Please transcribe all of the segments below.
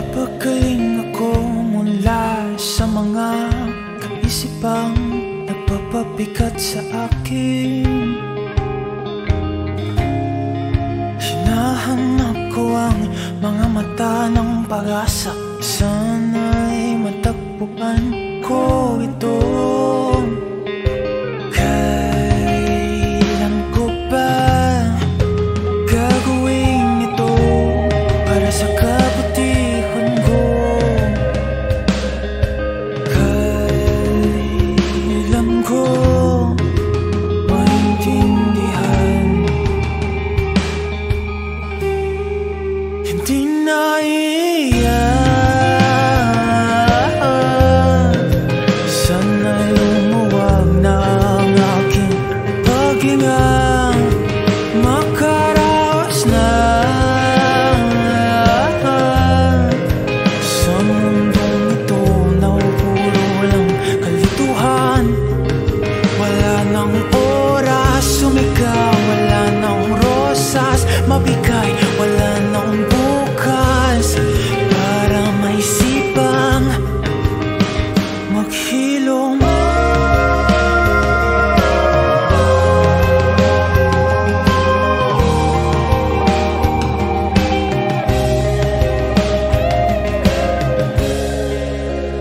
Napagaling ako mula sa mga kaisipang nagpapabigat sa akin. Hinahanap ko ang mga mata ng pag-asa. Sana'y matagpuan ko ito. Kailan ko ba gagawin ito para sa kabutihan ko? Kailan ko maintindihan? Hindi na iyan. Sana'y lumuwag na ang aking paghinga. Makaraos na sa mundong ito na puro lang kalituhan. Wala nang oras sumigaw, wala nang rosas mabigay, wala nang bukas para maisipang maghilom.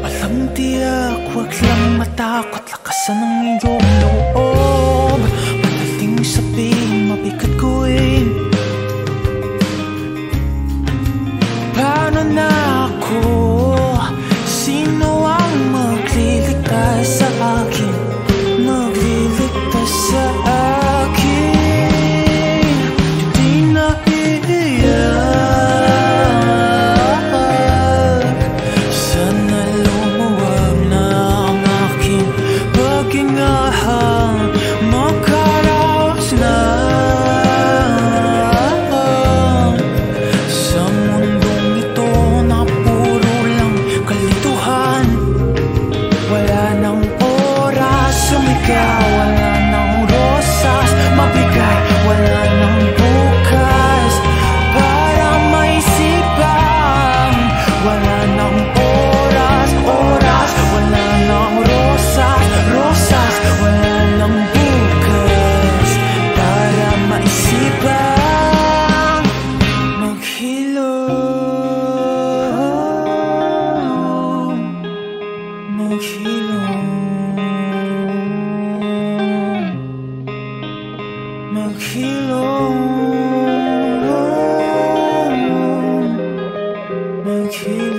Alam tiyak, huwag lang matakot, lakasan ang iyong loob. Madaling sabihin, mabigat gawin. Paano na ako? Sino ang magliligtas sa akin? Magliligtas sa akin. Hindi na iiyak. Sana lumuwag na ang aking paghinga. Makaraos na sa mundong ito na puro lang kalituhan. Wala nang oras sumigaw, wala nang rosas mabigay, wala nang bukas para maisipan. Wala nang oras, wala nang rosas, wala nang bukas para maisipan maghilom, maghilom, maghilom, maghilom.